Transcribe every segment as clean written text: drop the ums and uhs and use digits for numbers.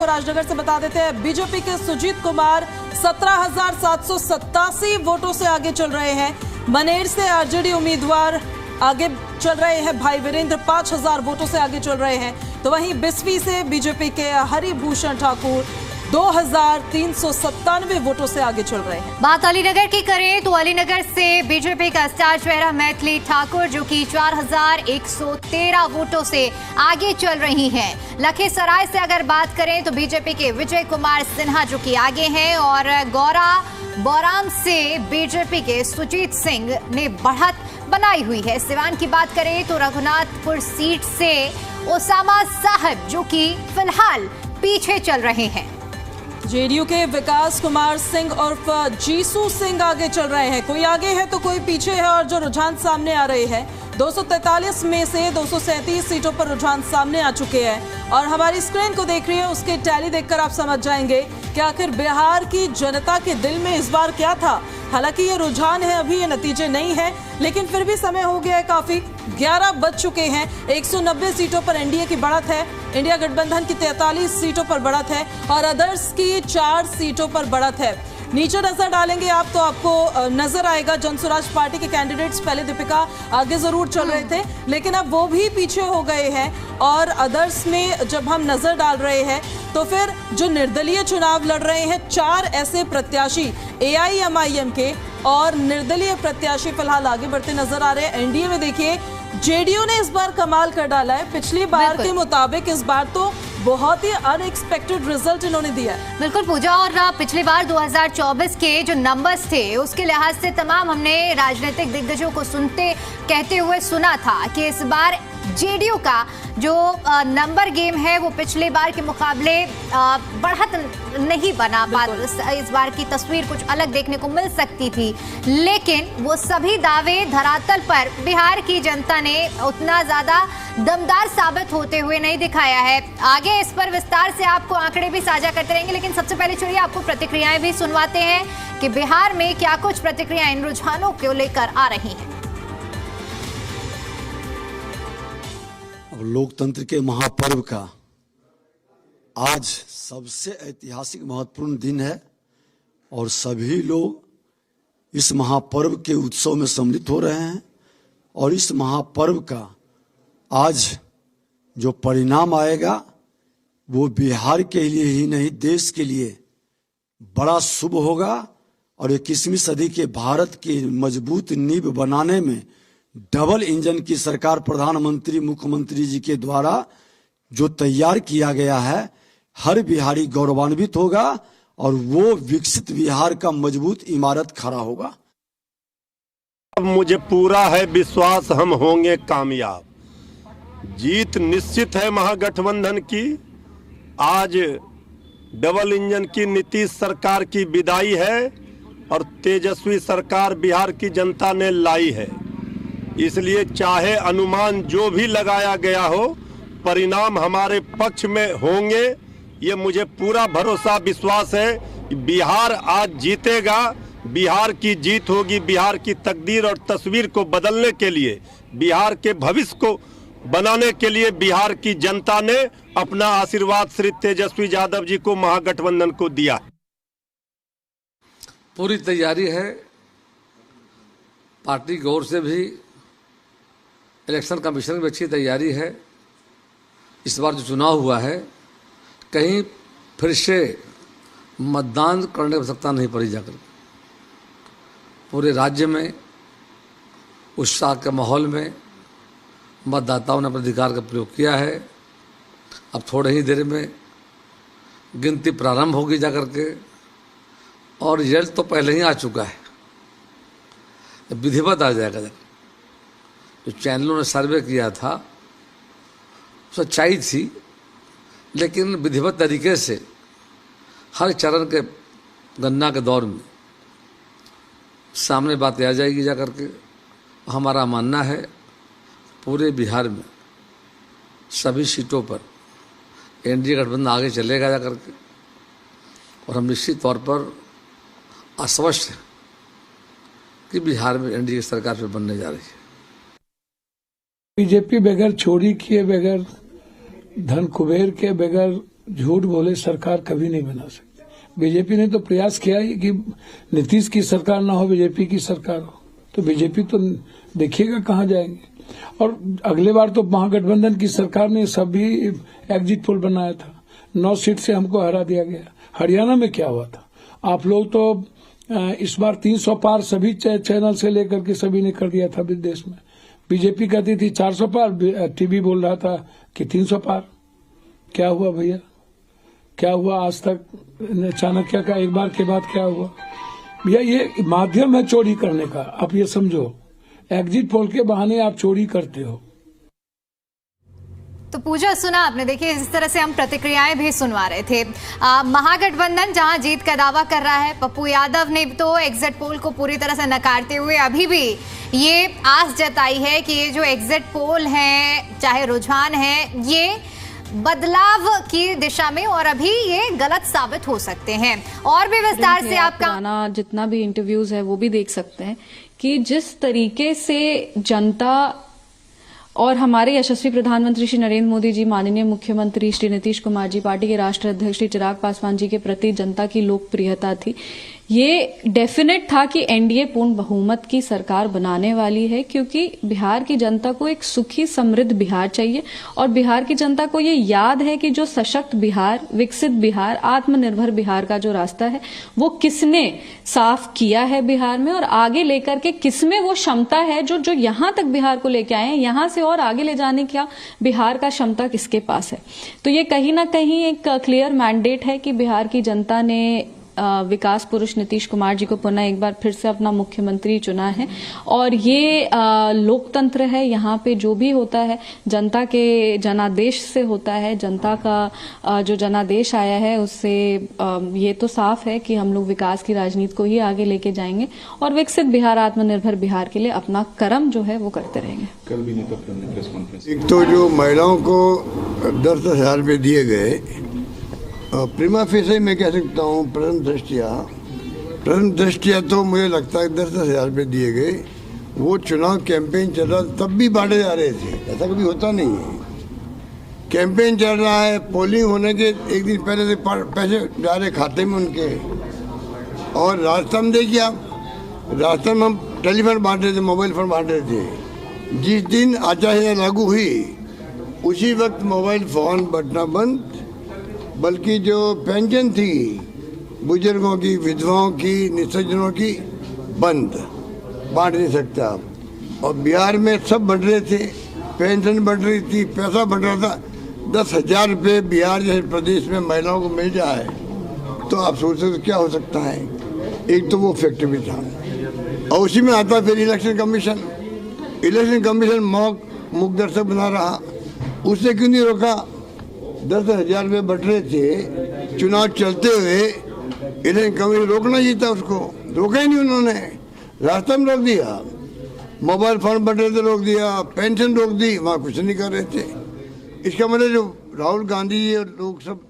राजनगर से बता देते हैं, बीजेपी के सुजीत कुमार 17,787 वोटों से आगे चल रहे हैं। मनेर से आरजेडी उम्मीदवार आगे चल रहे हैं। भाई वीरेंद्र 5,000 वोटों से आगे चल रहे हैं। तो वहीं बिस्फी से बीजेपी के हरिभूषण ठाकुर 2,397 वोटों से आगे चल रहे हैं। बात अलीनगर की करें तो अलीनगर से बीजेपी का स्टार चेहरा मैथिली ठाकुर जो कि 4,113 वोटों से आगे चल रही हैं। लखीसराय से अगर बात करें तो बीजेपी के विजय कुमार सिन्हा जो कि आगे हैं और गौरा बोराम से बीजेपी के सुजीत सिंह ने बढ़त बनाई हुई है। सिवान की बात करें तो रघुनाथपुर सीट से ओसामा साहब जो कि फिलहाल पीछे चल रहे हैं। जेडीयू के विकास कुमार सिंह उर्फ जीसू सिंह आगे चल रहे हैं। कोई आगे है तो कोई पीछे है और जो रुझान सामने आ रहे हैं 243 में से 237 सीटों पर रुझान सामने आ चुके हैं। और हमारी स्क्रीन को देख रही है, उसके टैली देखकर आप समझ जाएंगे कि आखिर बिहार की जनता के दिल में इस बार क्या था। हालांकि ये रुझान है, अभी ये नतीजे नहीं है, लेकिन फिर भी समय हो गया है काफी। 11 बज चुके हैं। 190 सीटों पर एनडीए की बढ़त है। इंडिया गठबंधन की 43 सीटों पर बढ़त है और अदर्स की 4 सीटों पर बढ़त है। नीचे नजर डालेंगे आप तो आपको नजर आएगा जनसुराज पार्टी के कैंडिडेट्स पहले दीपिका आगे जरूर चल रहे थे, लेकिन अब वो भी पीछे हो गए हैं। और अदर्स में जब हम नजर डाल रहे हैं तो फिर जो निर्दलीय चुनाव लड़ रहे हैं 4 ऐसे प्रत्याशी AIMIM के और निर्दलीय प्रत्याशी फिलहाल आगे बढ़ते नजर आ रहे हैं। एनडीए में देखिए जेडीयू ने इस बार कमाल कर डाला है। पिछली बार के मुताबिक इस बार तो बहुत ही अनएक्सपेक्टेड रिजल्ट इन्होंने दिया है। बिल्कुल पूजा, और पिछली बार 2024 के जो नंबर्स थे उसके लिहाज से तमाम हमने राजनीतिक दिग्गजों को कहते हुए सुना था कि इस बार जेडीयू का जो नंबर गेम है वो पिछले बार के मुकाबले बढ़त नहीं बना। इस बार की तस्वीर कुछ अलग देखने को मिल सकती थी, लेकिन वो सभी दावे धरातल पर बिहार की जनता ने उतना ज्यादा दमदार साबित होते हुए नहीं दिखाया है। आगे इस पर विस्तार से आपको आंकड़े भी साझा करते रहेंगे, लेकिन सबसे पहले चलिए आपको प्रतिक्रियाएं भी सुनवाते हैं कि बिहार में क्या कुछ प्रतिक्रियाएं इन रुझानों को लेकर आ रही हैं। लोकतंत्र के महापर्व का आज सबसे ऐतिहासिक महत्वपूर्ण दिन है और सभी लोग इस महापर्व के उत्सव में सम्मिलित हो रहे हैं। और इस महापर्व का आज जो परिणाम आएगा वो बिहार के लिए ही नहीं देश के लिए बड़ा शुभ होगा। और 21वीं सदी के भारत की मजबूत नींव बनाने में डबल इंजन की सरकार प्रधानमंत्री मुख्यमंत्री जी के द्वारा जो तैयार किया गया है, हर बिहारी गौरवान्वित होगा और वो विकसित बिहार का मजबूत इमारत खड़ा होगा। अब मुझे पूरा है विश्वास हम होंगे कामयाब। जीत निश्चित है महागठबंधन की। आज डबल इंजन की नीतीश सरकार की विदाई है और तेजस्वी सरकार बिहार की जनता ने लाई है। इसलिए चाहे अनुमान जो भी लगाया गया हो, परिणाम हमारे पक्ष में होंगे। ये मुझे पूरा भरोसा विश्वास है। बिहार आज जीतेगा। बिहार की जीत होगी। बिहार की तकदीर और तस्वीर को बदलने के लिए, बिहार के भविष्य को बनाने के लिए बिहार की जनता ने अपना आशीर्वाद श्री तेजस्वी यादव जी को महागठबंधन को दिया। पूरी तैयारी है। पार्टी की ओर से भी, इलेक्शन कमीशन की भी अच्छी तैयारी है। इस बार जो चुनाव हुआ है कहीं फिर से मतदान करने की आवश्यकता नहीं पड़ी। जाकर पूरे राज्य में उत्साह के माहौल में मतदाताओं ने अपने अधिकार का प्रयोग किया है। अब थोड़े ही देर में गिनती प्रारंभ होगी जाकर के, और रिजल्ट तो पहले ही आ चुका है। विधिवत आ जाएगा। जो चैनलों ने सर्वे किया था सच्चाई थी, लेकिन विधिवत तरीके से हर चरण के गणना के दौर में सामने बातें आ जाएगी जाकर के। हमारा मानना है पूरे बिहार में सभी सीटों पर एनडीए गठबंधन आगे चलेगा जाकर के, और हम निश्चित तौर पर आश्वस्त हैं कि बिहार में एनडीए सरकार फिर बनने जा रही है। बीजेपी बगैर चोरी किए, बगैर धन कुबेर के, बगैर झूठ बोले सरकार कभी नहीं बना सकती। बीजेपी ने तो प्रयास किया ही कि नीतीश की सरकार ना हो, बीजेपी की सरकार हो, तो बीजेपी तो देखिएगा कहाँ जाएंगे। और अगले बार तो महागठबंधन की सरकार ने सभी एग्जिट पोल बनाया था, 9 सीट से हमको हरा दिया गया। हरियाणा में क्या हुआ था? आप लोग तो इस बार 300 पार सभी चैनल से लेकर के सभी ने कर दिया था विदेश में। बीजेपी कहती थी 400 पार, टीवी बोल रहा था कि 300 पार। क्या हुआ भैया? क्या हुआ आज तक? चाणक्य का एक बार के बाद क्या हुआ भैया? ये माध्यम है चोरी करने का। आप ये समझो, एग्जिट पोल के बहाने आप चोरी करते हो। तो पूजा, सुना आपने। देखिए, इस तरह से हम प्रतिक्रियाएं भी सुनवा रहे थे। महागठबंधन जहां जीत का दावा कर रहा है, पप्पू यादव ने तो एग्जिट पोल को पूरी तरह से नकारते हुए अभी भी ये आस जताई है कि ये जो एग्जिट पोल है, चाहे रुझान है, ये बदलाव की दिशा में और अभी ये गलत साबित हो सकते हैं। और भी विस्तार से आपका जितना भी इंटरव्यूज है वो भी देख सकते हैं कि जिस तरीके से जनता और हमारे यशस्वी प्रधानमंत्री श्री नरेंद्र मोदी जी, माननीय मुख्यमंत्री श्री नीतीश कुमार जी, पार्टी के राष्ट्रीय अध्यक्ष श्री चिराग पासवान जी के प्रति जनता की लोकप्रियता थी, ये डेफिनेट था कि एनडीए पूर्ण बहुमत की सरकार बनाने वाली है, क्योंकि बिहार की जनता को एक सुखी समृद्ध बिहार चाहिए और बिहार की जनता को ये याद है कि जो सशक्त बिहार, विकसित बिहार, आत्मनिर्भर बिहार का जो रास्ता है वो किसने साफ किया है बिहार में, और आगे लेकर के किसमें वो क्षमता है जो यहां तक बिहार को लेके आए हैं, यहां से और आगे ले जाने का बिहार का क्षमता किसके पास है। तो ये कहीं ना कहीं एक क्लियर मैंडेट है कि बिहार की जनता ने विकास पुरुष नीतीश कुमार जी को पुनः एक बार फिर से अपना मुख्यमंत्री चुना है। और ये लोकतंत्र है, यहाँ पे जो भी होता है जनता के जनादेश से होता है। जनता का जो जनादेश आया है उससे ये तो साफ है कि हम लोग विकास की राजनीति को ही आगे लेके जाएंगे और विकसित बिहार, आत्मनिर्भर बिहार के लिए अपना कर्म जो है वो करते रहेंगे। कल भी नेता ने प्रेस कॉन्फ्रेंस, एक तो जो महिलाओं को 10,000 रुपये दिए गए, प्रीमा फेसे मैं कह सकता हूँ प्रथम दृष्टिया तो मुझे लगता है 10,000 रुपये दिए गए। वो चुनाव कैंपेन चल रहा तब भी बांटे जा रहे थे, ऐसा कभी होता नहीं है। कैंपेन चल रहा है, पोलिंग होने के एक दिन पहले से पैसे जा रहे खाते में उनके। और राजस्थान में देखिए आप, राजस्थान में हम टेलीफोन बांट रहे थे, मोबाइल फोन बांट रहे थे। जिस दिन आचार संहिता लागू हुई उसी वक्त मोबाइल फोन बटना बंद, बल्कि जो पेंशन थी बुजुर्गों की, विधवाओं की, निस्सज्जनों की, बंद, बांट नहीं सकते आप। और बिहार में सब बढ़ रहे थे, पेंशन बढ़ रही थी, पैसा बढ़ रहा था। 10,000 रुपये बिहार जैसे प्रदेश में महिलाओं को मिल जाए तो आप सोच सकते क्या हो सकता है। एक तो वो फैक्टर भी था, और उसी में आता फिर इलेक्शन कमीशन मूक दर्शक बना रहा। उसने क्यों नहीं रोका? 10,000 रुपये बट रहे थे, चुनाव चलते हुए इलेक्शन कमीशन रोकना चाहिए था, उसको रोका ही नहीं उन्होंने। रास्ता में रोक दिया, मोबाइल फोन बट रहे थे रोक दिया, पेंशन रोक दी, वहाँ कुछ नहीं कर रहे थे। इसका मतलब जो राहुल गांधी जी और लोग सब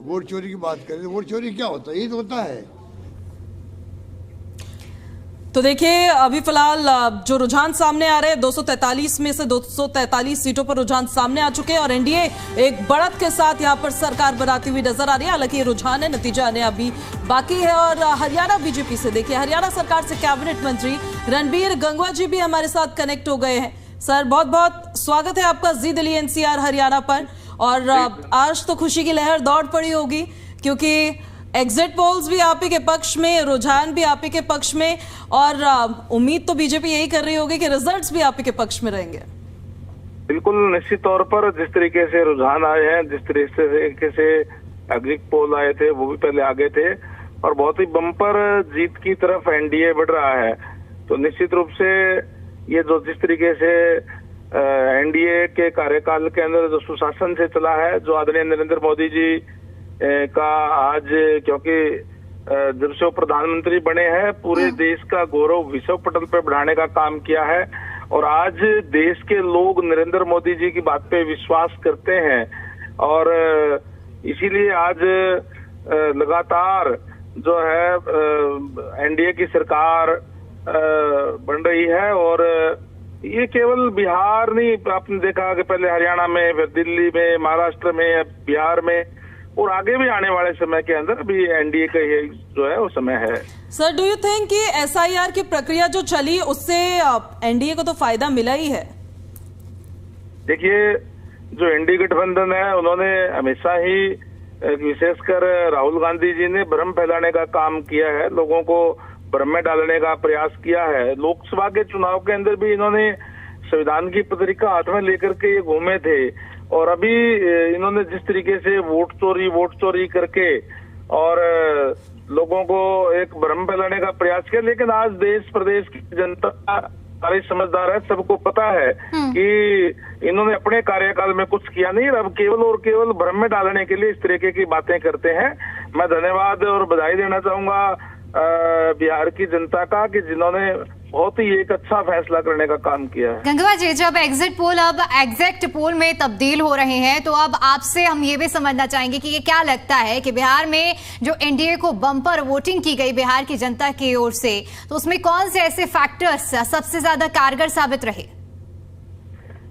वोट चोरी की बात कर रहे थे, वोट चोरी क्या होता है? ये तो होता है। तो देखिए, अभी फिलहाल जो रुझान सामने आ रहे हैं, 243 में से 243 सीटों पर रुझान सामने आ चुके हैं और एनडीए एक बढ़त के साथ यहां पर सरकार बनाती हुई नजर आ रही है। हालांकि ये रुझान है, नतीजा आने अभी बाकी है। और हरियाणा बीजेपी से देखिए, हरियाणा सरकार से कैबिनेट मंत्री रणबीर गंगवा जी भी हमारे साथ कनेक्ट हो गए हैं। सर, बहुत बहुत स्वागत है आपका जी दिल्ली एनसीआर हरियाणा पर। और आज तो खुशी की लहर दौड़ पड़ी होगी, क्योंकि एग्जिट पोल्स भी आप ही के पक्ष में, रुझान भी आप ही के पक्ष में, और उम्मीद तो बीजेपी यही कर रही होगी कि रिजल्ट्स भी आप ही के पक्ष में रहेंगे। बिल्कुल, निश्चित तौर पर जिस तरीके से रुझान आए हैं, जिस तरीके से एग्जिट पोल आए थे, वो भी पहले आगे थे और बहुत ही बम्पर जीत की तरफ एनडीए बढ़ रहा है। तो निश्चित रूप से ये जो जिस तरीके से एनडीए के कार्यकाल के अंदर जो सुशासन से चला है, जो आदरणीय नरेंद्र मोदी जी का आज, क्योंकि जब से वो प्रधानमंत्री बने हैं, पूरे देश का गौरव विश्व पटल पे बढ़ाने का काम किया है। और आज देश के लोग नरेंद्र मोदी जी की बात पे विश्वास करते हैं और इसीलिए आज लगातार जो है एनडीए की सरकार बन रही है। और ये केवल बिहार नहीं, आपने देखा कि पहले हरियाणा में, फिर दिल्ली में, महाराष्ट्र में, बिहार में, और आगे भी आने वाले समय के अंदर भी एनडीए का ये जो है वो समय है। सर, डू यू थिंक कि एसआईआर की प्रक्रिया जो चली उससे एनडीए को तो फायदा मिला ही है? देखिए, जो एनडीए गठबंधन है उन्होंने हमेशा ही विशेषकर राहुल गांधी जी ने भ्रम फैलाने का काम किया है, लोगों को भ्रम में डालने का प्रयास किया है। लोकसभा के चुनाव के अंदर भी इन्होंने संविधान की पत्रिका हाथ में लेकर के ये घूमे थे, और अभी इन्होंने जिस तरीके से वोट चोरी करके और लोगों को एक भ्रम फैलाने का प्रयास किया, लेकिन आज देश प्रदेश की जनता सारे समझदार है, सबको पता है कि इन्होंने अपने कार्यकाल में कुछ किया नहीं, अब केवल और केवल भ्रम में डालने के लिए इस तरीके की बातें करते हैं। मैं धन्यवाद और बधाई देना चाहूंगा बिहार की जनता का कि जिन्होंने बहुत ही एक अच्छा फैसला करने का काम किया है। गंगवा जी, जब एग्जिट पोल अब एग्जैक्ट पोल में तब्दील हो रहे हैं, तो अब आपसे हम ये भी समझना चाहेंगे कि ये क्या लगता है कि बिहार में जो एनडीए को बम्पर वोटिंग की गई बिहार की जनता की ओर से, तो उसमें कौन से ऐसे फैक्टर्स सबसे ज्यादा कारगर साबित रहे?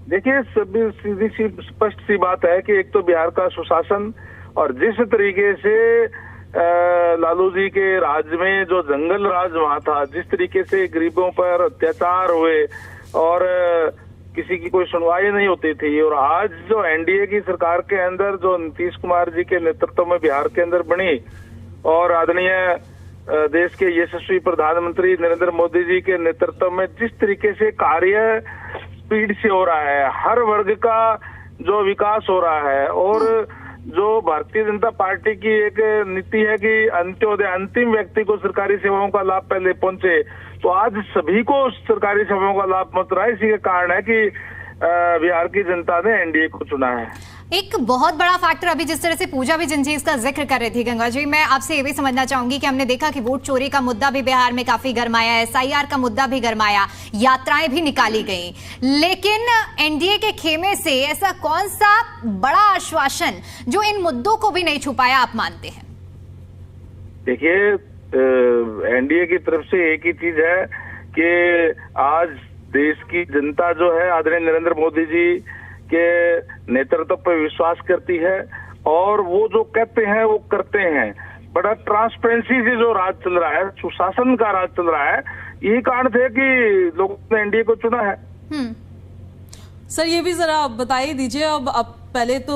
देखिए, सभी सीधी सी स्पष्ट सी बात है कि एक तो बिहार का सुशासन, और जिस तरीके से लालू जी के राज में जो जंगल राज वहां था, जिस तरीके से गरीबों पर अत्याचार हुए और किसी की कोई सुनवाई नहीं होती थी, और आज जो एनडीए की सरकार के अंदर जो नीतीश कुमार जी के नेतृत्व में बिहार के अंदर बनी, और आदरणीय देश के यशस्वी प्रधानमंत्री नरेंद्र मोदी जी के नेतृत्व में जिस तरीके से कार्य स्पीड से हो रहा है, हर वर्ग का जो विकास हो रहा है, और जो भारतीय जनता पार्टी की एक नीति है कि अंत्योदय, अंतिम व्यक्ति को सरकारी सेवाओं का लाभ पहले पहुंचे, तो आज सभी को सरकारी सेवाओं का लाभ पहुंच रहा है। इसी के कारण है कि बिहार की जनता ने एनडीए को चुना है। एक बहुत बड़ा फैक्टर, अभी जिस तरह से पूजा भी जिन चीज का जिक्र कर रही थी गंगा जी, मैं आपसे ये भी समझना चाहूंगी कि हमने देखा कि वोट चोरी का मुद्दा भी बिहार में काफी गरमाया, एसआईआर का मुद्दा भी गरमाया, यात्राएं भी निकाली गई, लेकिन एनडीए के खेमे से ऐसा कौन सा बड़ा आश्वासन जो इन मुद्दों को भी नहीं छुपाया, आप मानते हैं? देखिए, एनडीए की तरफ से एक ही चीज है कि आज देश की जनता जो है आदरणीय नरेंद्र मोदी जी के नेतृत्व पर विश्वास करती है, और वो जो कहते हैं वो करते हैं। बड़ा ट्रांसपेरेंसी से जो राज चल रहा है, सुशासन का राज चल रहा है, यही कारण थे कि लोगों ने एनडीए को चुना है। सर, ये भी जरा बताइए दीजिए, अब पहले तो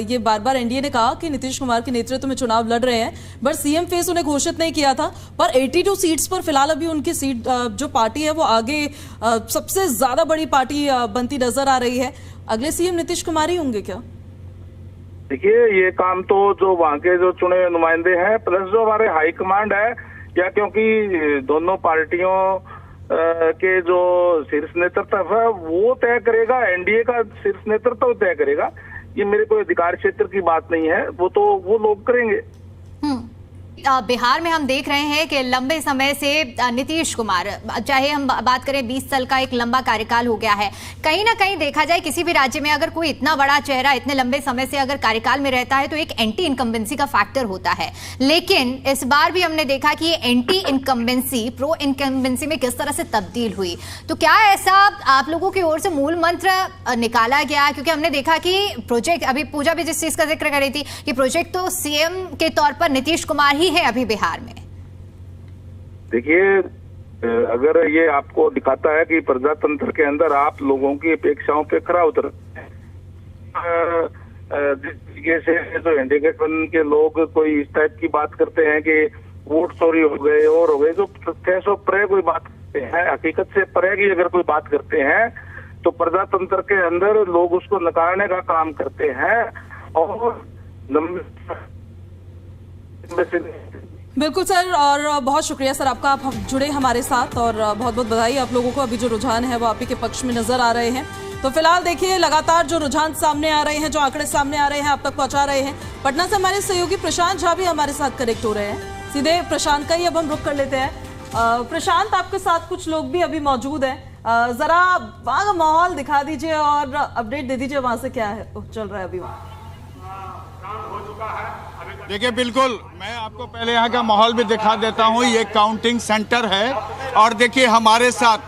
ये बार बार एनडीए ने कहा कि नीतीश कुमार के नेतृत्व में चुनाव लड़ रहे हैं, बट सीएम फेस उन्हें घोषित नहीं किया था, पर 82 सीट्स पर फिलहाल अभी उनकी सीट जो पार्टी है वो आगे सबसे ज्यादा बड़ी पार्टी बनती नजर आ रही है। अगले सीएम नीतीश कुमार ही होंगे क्या? देखिए, ये काम तो जो वहाँ के जो चुने नुमाइंदे हैं प्लस जो हमारे हाई कमांड है, या क्योंकि दोनों पार्टियों के जो शीर्ष नेतृत्व है वो तय करेगा, एनडीए का शीर्ष नेतृत्व तय करेगा। ये मेरे कोई अधिकार क्षेत्र की बात नहीं है, वो तो वो लोग करेंगे। बिहार में हम देख रहे हैं कि लंबे समय से नीतीश कुमार, चाहे हम बात करें 20 साल का एक लंबा कार्यकाल हो गया है, कहीं ना कहीं देखा जाए किसी भी राज्य में अगर कोई इतना बड़ा चेहरा इतने लंबे समय से अगर कार्यकाल में रहता है तो एक एंटी इनकम्बेंसी का फैक्टर होता है, लेकिन इस बार भी हमने देखा कि ये एंटी इनकम्बेंसी प्रो इनकम्बेंसी में किस तरह से तब्दील हुई। तो क्या ऐसा आप लोगों की ओर से मूल मंत्र निकाला गया? क्योंकि हमने देखा कि प्रोजेक्ट, अभी पूजा भी जिस चीज का जिक्र कर रही थी कि प्रोजेक्ट तो सीएम के तौर पर नीतीश कुमार ही है अभी बिहार में। देखिए, अगर ये आपको दिखाता है कि प्रजातंत्र के अंदर आप लोगों की अपेक्षाओं पे खरा उतर, जिस तरीके से जो एनडीए गठबंधन के लोग कोई इस टाइप की बात करते हैं कि वोट चोरी हो गए और हो गए, जो कैसो परे कोई बात करते हैं, हकीकत से परे की अगर कोई बात करते हैं तो प्रजातंत्र के अंदर लोग उसको नकारने का काम करते हैं। और बिल्कुल सर, और बहुत शुक्रिया सर आपका, आप जुड़े हमारे साथ, और बहुत बहुत बधाई आप लोगों को। अभी जो रुझान है वो आप ही के पक्ष में नजर आ रहे हैं। तो फिलहाल देखिए, लगातार जो रुझान सामने आ रहे हैं, जो आंकड़े सामने आ रहे हैं, आप तक पहुंचा रहे हैं। पटना से हमारे सहयोगी प्रशांत झा भी हमारे साथ कनेक्ट हो रहे हैं। सीधे प्रशांत का ही अब हम रुख कर लेते हैं। प्रशांत, आपके साथ कुछ लोग भी अभी मौजूद हैं, जरा वहाँ का माहौल दिखा दीजिए और अपडेट दे दीजिए, वहाँ से क्या है चल रहा है अभी वहाँ। देखिए, बिल्कुल, मैं आपको पहले यहाँ का माहौल भी दिखा देता हूँ। ये काउंटिंग सेंटर है, और देखिए हमारे साथ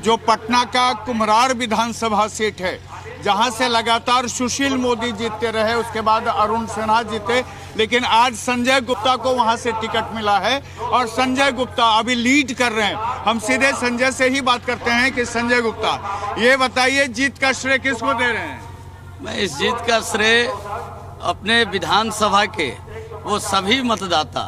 जो पटना का कुम्हरार विधानसभा सीट है, जहाँ से लगातार सुशील मोदी जीतते रहे, उसके बाद अरुण सिन्हा जीते, लेकिन आज संजय गुप्ता को वहां से टिकट मिला है और संजय गुप्ता अभी लीड कर रहे हैं। हम सीधे संजय से ही बात करते हैं कि संजय गुप्ता, ये बताइए जीत का श्रेय किसको दे रहे हैं? मैं इस जीत का श्रेय अपने विधानसभा के वो सभी मतदाता,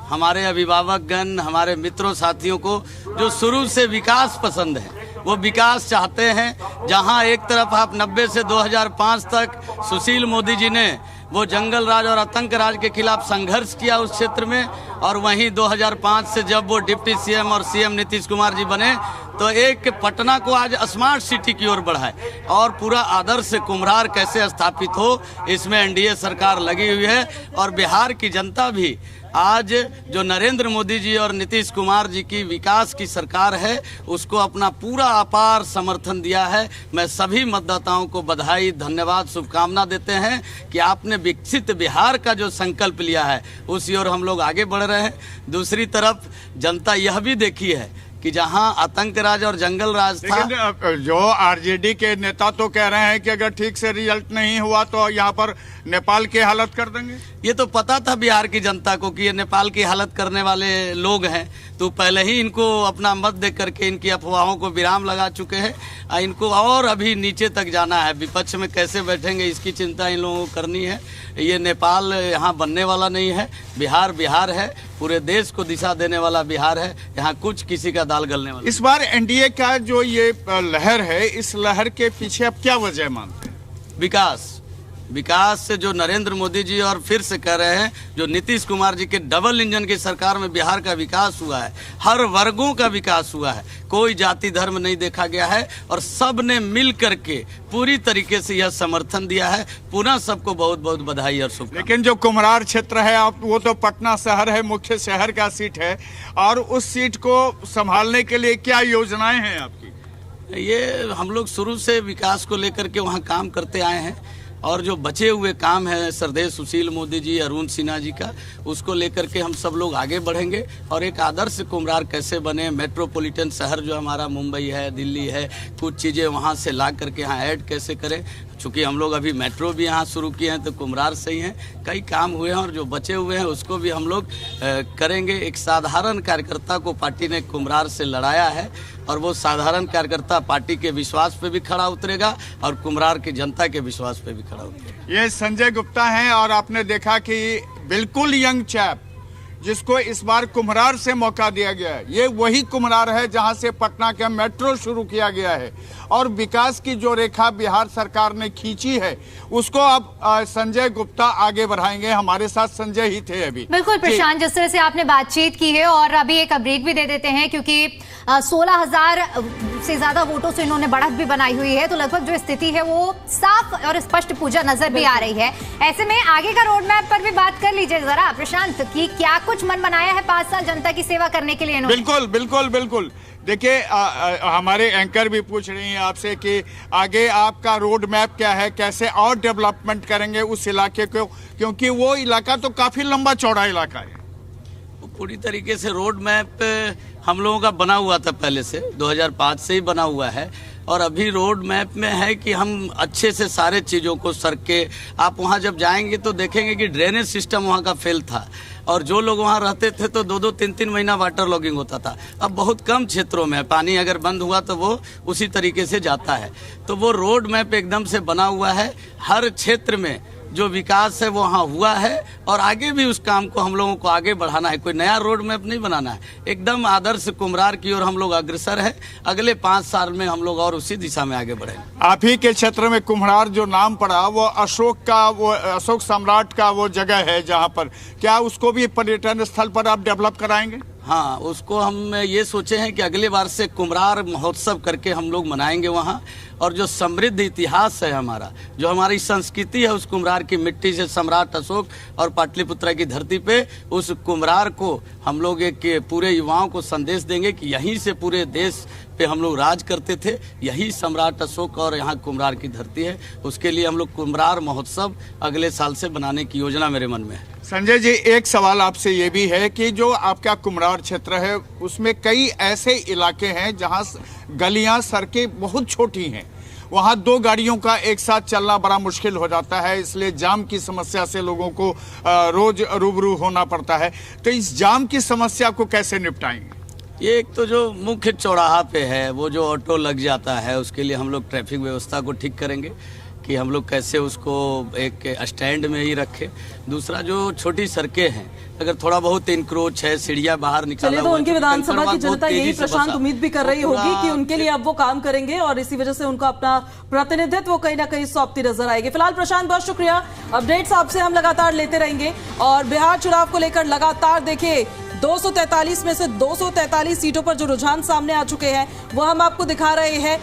हमारे अभिभावकगण, हमारे मित्रों साथियों को जो शुरू से विकास पसंद है, वो विकास चाहते हैं। जहां एक तरफ आप 90 से 2005 तक सुशील मोदी जी ने वो जंगल राज और आतंक राज के खिलाफ संघर्ष किया उस क्षेत्र में, और वहीं 2005 से जब वो डिप्टी सीएम और सीएम नीतीश कुमार जी बने तो एक पटना को आज स्मार्ट सिटी की ओर बढ़ाए और पूरा आदर्श कुम्हरार कैसे स्थापित हो, इसमें एनडीए सरकार लगी हुई है। और बिहार की जनता भी आज जो नरेंद्र मोदी जी और नीतीश कुमार जी की विकास की सरकार है, उसको अपना पूरा अपार समर्थन दिया है। मैं सभी मतदाताओं को बधाई, धन्यवाद, शुभकामना देते हैं कि आपने विकसित बिहार का जो संकल्प लिया है उसी ओर हम लोग आगे बढ़ रहे हैं। दूसरी तरफ जनता यह भी देखी है कि जहां आतंक राज और जंगल राज था, जो आरजेडी के नेता तो कह रहे हैं कि अगर ठीक से रिजल्ट नहीं हुआ तो यहाँ पर नेपाल की हालत कर देंगे। ये तो पता था बिहार की जनता को कि ये नेपाल की हालत करने वाले लोग हैं, तो पहले ही इनको अपना मत दे करके इनकी अफवाहों को विराम लगा चुके हैं। इनको और अभी नीचे तक जाना है, विपक्ष में कैसे बैठेंगे इसकी चिंता इन लोगों को करनी है। ये नेपाल यहाँ बनने वाला नहीं है, बिहार बिहार है, पूरे देश को दिशा देने वाला बिहार है, यहाँ कुछ किसी का दाल गलने वाला। इस बार एनडीए का जो ये लहर है, इस लहर के पीछे अब क्या वजह मानते हैं? विकास से जो नरेंद्र मोदी जी और फिर से कह रहे हैं, जो नीतीश कुमार जी के डबल इंजन की सरकार में बिहार का विकास हुआ है, हर वर्गों का विकास हुआ है, कोई जाति धर्म नहीं देखा गया है और सब ने मिल करके पूरी तरीके से यह समर्थन दिया है। पुनः सबको बहुत बहुत बधाई और शुभकामनाएं। लेकिन जो कुम्हरार क्षेत्र है, आप वो तो पटना शहर है, मुख्य शहर का सीट है, और उस सीट को संभालने के लिए क्या योजनाएं हैं आपकी? ये हम लोग शुरू से विकास को लेकर के वहाँ काम करते आए हैं और जो बचे हुए काम है सरदेश सुशील मोदी जी, अरुण सिन्हा जी का, उसको लेकर के हम सब लोग आगे बढ़ेंगे और एक आदर्श कुम्हरार कैसे बने, मेट्रोपॉलिटन शहर जो हमारा मुंबई है, दिल्ली है, कुछ चीज़ें वहाँ से ला करके यहाँ ऐड कैसे करें। चूँकि हम लोग अभी मेट्रो भी यहाँ शुरू किए हैं तो कुम्हरार से ही हैं, कई काम हुए हैं और जो बचे हुए हैं उसको भी हम लोग करेंगे। एक साधारण कार्यकर्ता को पार्टी ने कुम्हरार से लड़ाया है और वो साधारण कार्यकर्ता पार्टी के विश्वास पे भी खड़ा उतरेगा और कुम्हरार की जनता के विश्वास पे भी खड़ा उतरेगा। ये संजय गुप्ता हैं और आपने देखा कि बिल्कुल यंग चैप जिसको इस बार कुम्हरार से मौका दिया गया है, ये वही कुम्हरार है जहां से पटना का मेट्रो शुरू किया गया है और विकास की जो रेखा बिहार सरकार ने खींची है उसको अब संजय गुप्ता आगे बढ़ाएंगे। हमारे साथ संजय ही थे अभी। बिल्कुल प्रशांत, जिस तरह से आपने बातचीत की है और अभी एक ब्रेक भी दे देते हैं क्योंकि 16,000 से ज्यादा वोटों से इन्होंने बढ़त भी बनाई हुई है, तो लगभग जो स्थिति है वो साफ और स्पष्ट पूजा नजर भी आ रही है। ऐसे में आगे का रोड मैप पर भी बात कर लीजिए जरा प्रशांत कि क्या कुछ मन बनाया है 5 साल जनता की सेवा करने के लिए इन्होंने? बिल्कुल बिल्कुल बिल्कुल। देखिए हमारे एंकर भी पूछ रही हैं आपसे कि आगे आपका रोड मैप क्या है, कैसे और डेवलपमेंट करेंगे उस इलाके को, क्योंकि वो इलाका तो काफी लंबा चौड़ा इलाका है। पूरी तरीके से रोड मैप हम लोगों का बना हुआ था, पहले से 2005 से ही बना हुआ है और अभी रोड मैप में है कि हम अच्छे से सारे चीज़ों को सड़क के, आप वहाँ जब जाएंगे तो देखेंगे कि ड्रेनेज सिस्टम वहाँ का फेल था और जो लोग वहाँ रहते थे तो 2-2, 3-3 महीना वाटर लॉगिंग होता था। अब बहुत कम क्षेत्रों में पानी अगर बंद हुआ तो वो उसी तरीके से जाता है, तो वो रोड मैप एकदम से बना हुआ है। हर क्षेत्र में जो विकास है वो वहाँ हुआ है और आगे भी उस काम को हम लोगों को आगे बढ़ाना है। कोई नया रोड मैप नहीं बनाना है, एकदम आदर्श कुम्हरार की ओर हम लोग अग्रसर है। अगले 5 साल में हम लोग और उसी दिशा में आगे बढ़ेंगे। आप ही के क्षेत्र में कुम्हरार जो नाम पड़ा वो अशोक सम्राट का वो जगह है जहाँ पर, क्या उसको भी पर्यटन स्थल पर आप डेवलप कराएंगे? हाँ, उसको हम ये सोचे हैं कि अगले बार से कुम्हरार महोत्सव करके हम लोग मनाएंगे वहाँ, और जो समृद्ध इतिहास है हमारा, जो हमारी संस्कृति है, उस कुम्हरार की मिट्टी से सम्राट अशोक और पाटलिपुत्रा की धरती पे उस कुम्हरार को हम लोग एक पूरे युवाओं को संदेश देंगे कि यहीं से पूरे देश पे हम लोग राज करते थे, यही सम्राट अशोक और यहाँ कुम्हरार की धरती है। उसके लिए हम लोग कुम्हरार महोत्सव अगले साल से बनाने की योजना मेरे मन में है। संजय जी, एक सवाल आपसे ये भी है कि जो आपका कुम्हरार क्षेत्र है उसमें कई ऐसे इलाके हैं जहाँ गलियाँ, सड़कें बहुत छोटी हैं, वहां 2 गाड़ियों का एक साथ चलना बड़ा मुश्किल हो जाता है, इसलिए जाम की समस्या से लोगों को रोज रूबरू होना पड़ता है। तो इस जाम की समस्या को कैसे निपटाएंगे? ये एक तो जो मुख्य चौराहा पे है, वो जो ऑटो लग जाता है, उसके लिए हम लोग ट्रैफिक व्यवस्था को ठीक करेंगे कि हम लोग कैसे उसको एक स्टैंड में ही रखें। दूसरा, जो छोटी सड़कें हैं, अगर थोड़ा बहुत इंक्रोच है, सीढ़ियां बाहर निकाला चलिए, तो उनकी विधानसभा की जनता यही प्रशांत उम्मीद भी कर रही होगी कि उनके लिए अब वो काम करेंगे और इसी वजह से उनको अपना प्रतिनिधित्व कहीं ना कहीं सौंपती नजर आएगी। फिलहाल प्रशांत, बहुत शुक्रिया। अपडेट्स आपसे हम लगातार लेते रहेंगे और बिहार चुनाव को लेकर लगातार देखिए 243 में से 243 सीटों पर जो रुझान सामने आ चुके हैं वो हम आपको दिखा रहे हैं।